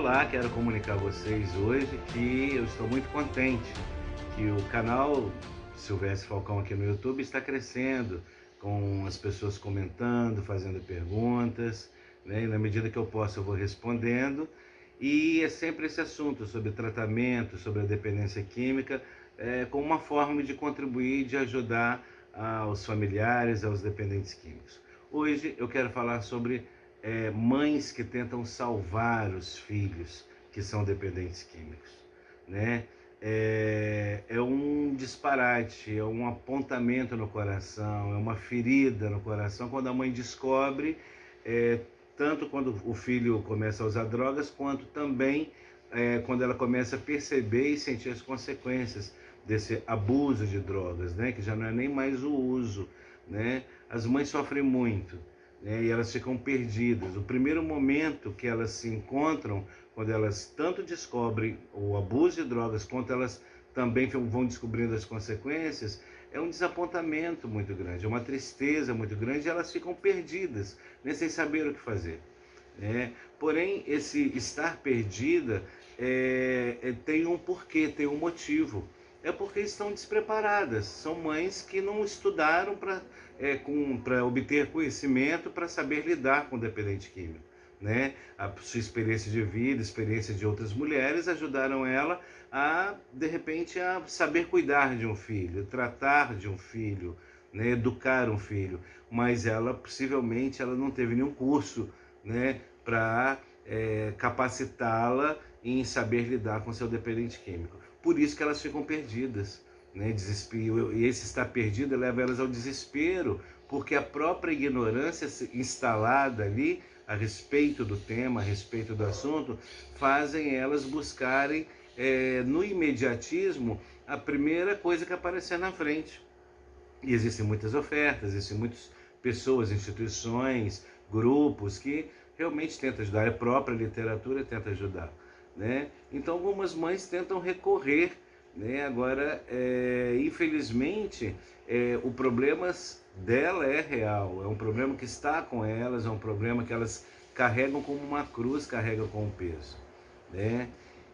Olá, quero comunicar a vocês hoje que eu estou muito contente que o canal Silvestre Falcão aqui no YouTube está crescendo, com as pessoas comentando, fazendo perguntas, né? E na medida que eu posso eu vou respondendo, e é sempre esse assunto sobre tratamento, sobre a dependência química, com uma forma de contribuir, de ajudar aos familiares, aos dependentes químicos. Hoje eu quero falar sobre mães que tentam salvar os filhos que são dependentes químicos, né? É um disparate, é um apontamento no coração, é uma ferida no coração quando a mãe descobre, tanto quando o filho começa a usar drogas, quanto também quando ela começa a perceber e sentir as consequências desse abuso de drogas, né? Que já não é nem mais o uso, né? As mães sofrem muito, né? E elas ficam perdidas. O primeiro momento que elas se encontram, quando elas tanto descobrem o abuso de drogas, quanto elas também vão descobrindo as consequências, é um desapontamento muito grande, é uma tristeza muito grande, e elas ficam perdidas, né? Sem saber o que fazer, né? Porém, esse estar perdida tem um porquê, tem um motivo. É porque estão despreparadas. São mães que não estudaram para obter conhecimento, para saber lidar com o dependente químico, né? A sua experiência de vida, experiência de outras mulheres ajudaram ela a, de repente, a saber cuidar de um filho, tratar de um filho, né? Educar um filho. Mas ela, possivelmente, ela não teve nenhum curso, né? Para capacitá-la em saber lidar com seu dependente químico. Por isso que elas ficam perdidas, né? Desespero, e esse estar perdido leva elas ao desespero, porque a própria ignorância instalada ali a respeito do tema, a respeito do assunto, fazem elas buscarem no imediatismo a primeira coisa que aparecer na frente. E existem muitas ofertas, existem muitas pessoas, instituições, grupos que realmente tentam ajudar, a própria literatura tenta ajudar, né? Então algumas mães tentam recorrer, né? Agora, infelizmente, o problema dela é real, é um problema que está com elas, é um problema que elas carregam como uma cruz, carregam com um peso, né?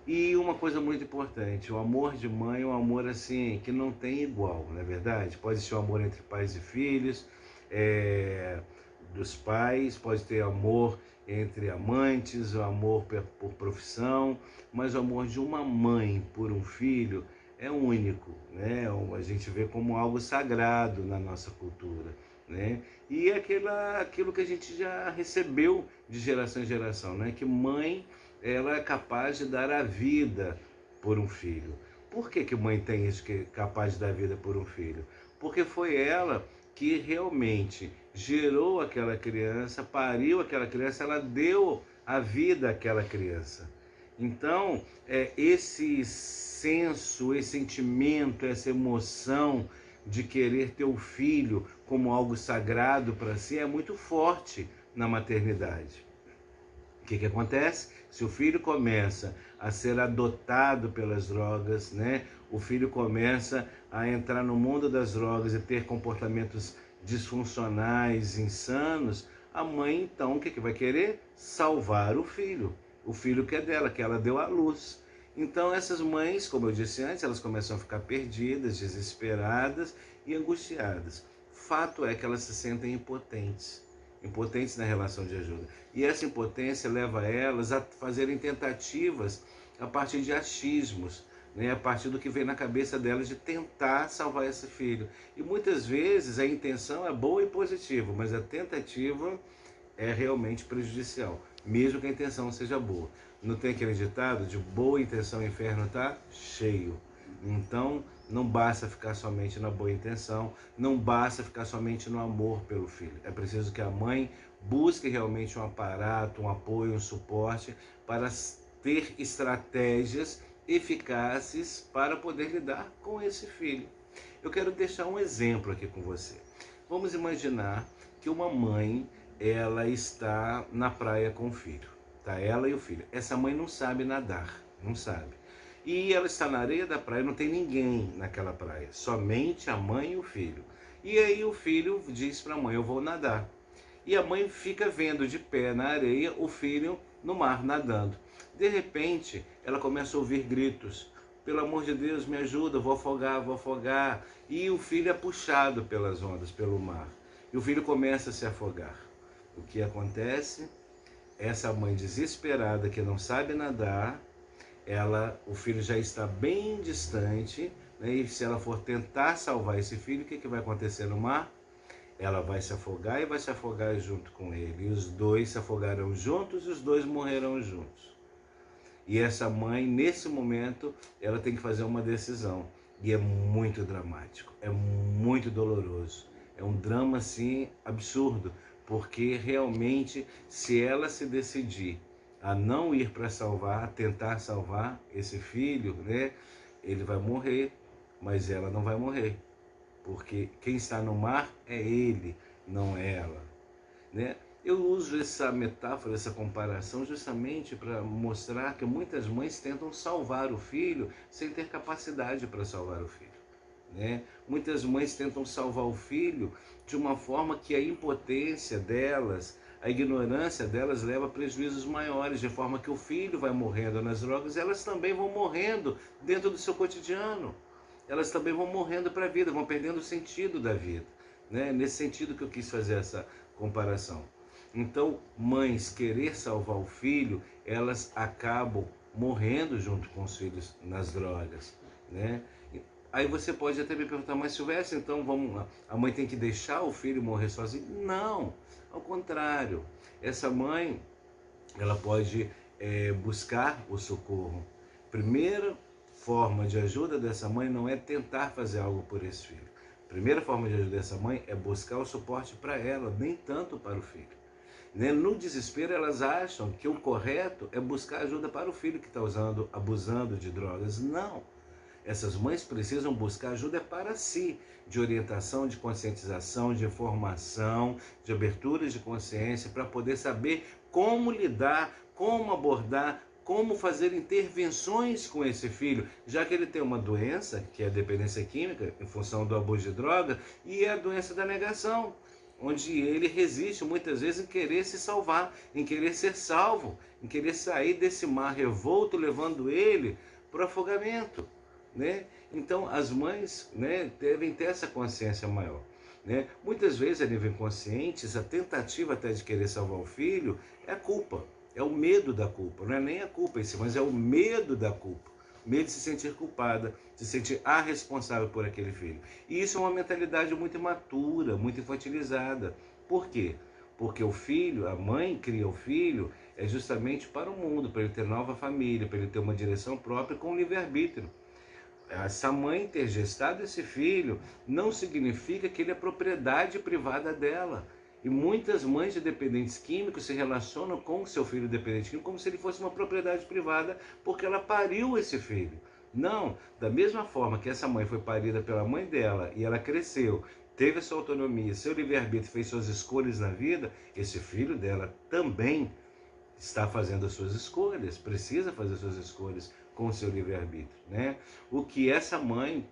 E uma coisa muito importante, o amor de mãe é um amor assim que não tem igual, não é verdade? Pode ser o amor entre pais e filhos, dos pais, pode ter amor entre amantes, o amor por profissão, mas o amor de uma mãe por um filho é único, né? A gente vê como algo sagrado na nossa cultura, né? E é aquilo que a gente já recebeu de geração em geração, né? Que mãe, ela é capaz de dar a vida por um filho. Por que mãe tem isso, que é capaz de dar a vida por um filho? Porque foi ela que realmente gerou aquela criança, pariu aquela criança, ela deu a vida àquela criança. Então, esse senso, esse sentimento, essa emoção de querer ter o filho como algo sagrado para si é muito forte na maternidade. O que acontece? Se o filho começa a ser adotado pelas drogas, né? O filho começa a entrar no mundo das drogas e ter comportamentos disfuncionais, insanos, a mãe então o que vai querer? Salvar o filho que é dela, que ela deu à luz. Então essas mães, como eu disse antes, elas começam a ficar perdidas, desesperadas e angustiadas. Fato é que elas se sentem impotentes na relação de ajuda. E essa impotência leva elas a fazerem tentativas a partir de achismos, né? A partir do que vem na cabeça delas de tentar salvar esse filho. E muitas vezes a intenção é boa e positiva, mas a tentativa é realmente prejudicial, mesmo que a intenção seja boa. Não tem aquele ditado de boa intenção o inferno está cheio. Então, não basta ficar somente na boa intenção, não basta ficar somente no amor pelo filho. É preciso que a mãe busque realmente um aparato, um apoio, um suporte para ter estratégias eficazes para poder lidar com esse filho. Eu quero deixar um exemplo aqui com você. Vamos imaginar que uma mãe, ela está na praia com o filho, tá? Ela e o filho. Essa mãe não sabe nadar, não sabe. E ela está na areia da praia, não tem ninguém naquela praia, somente a mãe e o filho. E aí o filho diz para a mãe, eu vou nadar. E a mãe fica vendo de pé na areia o filho no mar, nadando. De repente, ela começa a ouvir gritos: pelo amor de Deus, me ajuda, vou afogar, vou afogar. E o filho é puxado pelas ondas, pelo mar. E o filho começa a se afogar. O que acontece? Essa mãe desesperada, que não sabe nadar, o filho já está bem distante, né? E se ela for tentar salvar esse filho, o que vai acontecer no mar? Ela vai se afogar e vai se afogar junto com ele. E os dois se afogarão juntos e os dois morrerão juntos. E essa mãe, nesse momento, ela tem que fazer uma decisão. E é muito dramático, é muito doloroso. É um drama, assim, absurdo. Porque realmente, se ela se decidir a não ir para salvar, a tentar salvar esse filho, né, ele vai morrer, mas ela não vai morrer. Porque quem está no mar é ele, não é ela, né? Eu uso essa metáfora, essa comparação, justamente para mostrar que muitas mães tentam salvar o filho sem ter capacidade para salvar o filho, né? Muitas mães tentam salvar o filho de uma forma que a impotência delas, a ignorância delas leva a prejuízos maiores, de forma que o filho vai morrendo nas drogas e elas também vão morrendo dentro do seu cotidiano. Elas também vão morrendo para a vida, vão perdendo o sentido da vida, né? Nesse sentido que eu quis fazer essa comparação. Então, mães querer salvar o filho, elas acabam morrendo junto com os filhos nas drogas, né? Aí você pode até me perguntar: mas Silvestre, então vamos lá, a mãe tem que deixar o filho morrer sozinho? Não, ao contrário. Essa mãe, ela pode buscar o socorro. Primeira forma de ajuda dessa mãe não é tentar fazer algo por esse filho. A primeira forma de ajuda dessa mãe é buscar o suporte para ela, nem tanto para o filho. Né? No desespero, elas acham que o correto é buscar ajuda para o filho que está abusando de drogas. Não. Essas mães precisam buscar ajuda para si, de orientação, de conscientização, de informação, de abertura de consciência, para poder saber como lidar, como abordar, como fazer intervenções com esse filho, já que ele tem uma doença, que é a dependência química, em função do abuso de droga, e é a doença da negação, onde ele resiste muitas vezes em querer se salvar, em querer ser salvo, em querer sair desse mar revolto, levando ele para o afogamento, né? Então as mães, né, devem ter essa consciência maior, né? Muitas vezes, a nível inconsciente, a tentativa até de querer salvar o filho é a culpa. É o medo da culpa, não é nem a culpa em si, mas é o medo da culpa. Medo de se sentir culpada, de se sentir a responsável por aquele filho. E isso é uma mentalidade muito imatura, muito infantilizada. Por quê? Porque o filho, a mãe cria o filho, é justamente para o mundo, para ele ter nova família, para ele ter uma direção própria com livre-arbítrio. Essa mãe ter gestado esse filho não significa que ele é propriedade privada dela. E muitas mães de dependentes químicos se relacionam com o seu filho dependente químico como se ele fosse uma propriedade privada, porque ela pariu esse filho. Não, da mesma forma que essa mãe foi parida pela mãe dela e ela cresceu, teve a sua autonomia, seu livre-arbítrio, fez suas escolhas na vida, esse filho dela também está fazendo as suas escolhas, precisa fazer as suas escolhas com o seu livre-arbítrio, né? O que essa mãe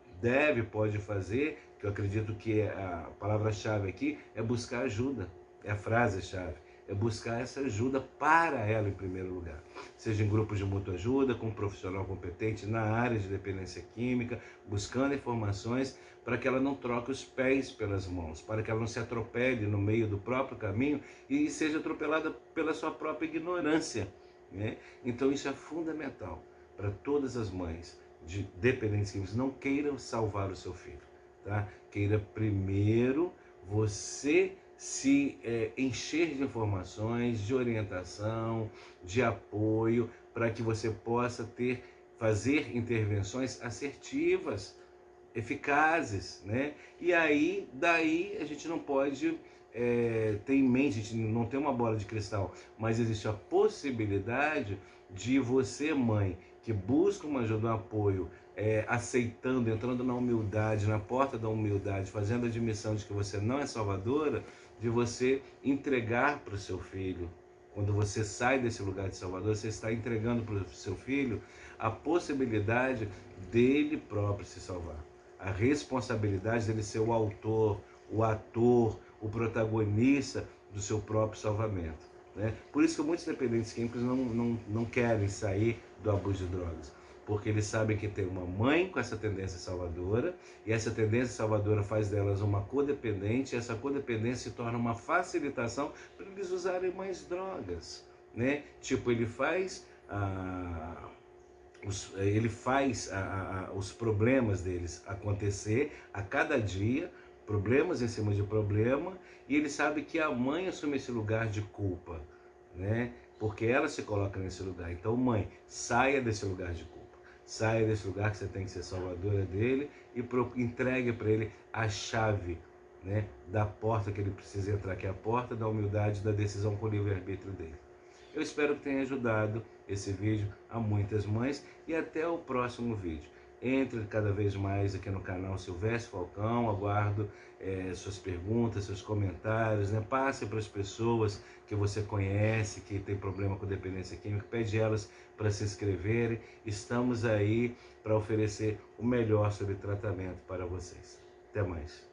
pode fazer, que eu acredito que a palavra-chave aqui, é buscar ajuda, é a frase-chave, é buscar essa ajuda para ela em primeiro lugar. Seja em grupos de mútua ajuda, com um profissional competente na área de dependência química, buscando informações para que ela não troque os pés pelas mãos, para que ela não se atropele no meio do próprio caminho e seja atropelada pela sua própria ignorância, né? Então isso é fundamental para todas as mães de dependentes químicos. Não queiram salvar o seu filho, tá? Queira primeiro você se encher de informações, de orientação, de apoio, para que você possa fazer intervenções assertivas, eficazes, né? E aí, daí a gente não pode ter em mente, a gente não tem uma bola de cristal, mas existe a possibilidade de você, mãe, que busca uma ajuda, um apoio, aceitando, entrando na humildade, na porta da humildade, fazendo a admissão de que você não é salvadora, de você entregar para o seu filho. Quando você sai desse lugar de salvador, você está entregando para o seu filho a possibilidade dele próprio se salvar. A responsabilidade dele ser o autor, o ator, o protagonista do seu próprio salvamento. né? Por isso que muitos dependentes químicos não querem sair do abuso de drogas, porque eles sabem que tem uma mãe com essa tendência salvadora, e essa tendência salvadora faz delas uma codependente, e essa codependência se torna uma facilitação para eles usarem mais drogas, né? Tipo, ele faz os problemas deles acontecer a cada dia, problemas em cima de problema, e ele sabe que a mãe assume esse lugar de culpa, né? Porque ela se coloca nesse lugar. Então, mãe, saia desse lugar de culpa. Saia desse lugar que você tem que ser salvadora dele e entregue para ele a chave, né, da porta que ele precisa entrar, que é a porta da humildade, da decisão com o livre-arbítrio dele. Eu espero que tenha ajudado esse vídeo a muitas mães e até o próximo vídeo. Entre cada vez mais aqui no canal Silvestre Falcão, aguardo suas perguntas, seus comentários, né? Passe para as pessoas que você conhece, que tem problema com dependência química, pede elas para se inscreverem. Estamos aí para oferecer o melhor sobre tratamento para vocês. Até mais.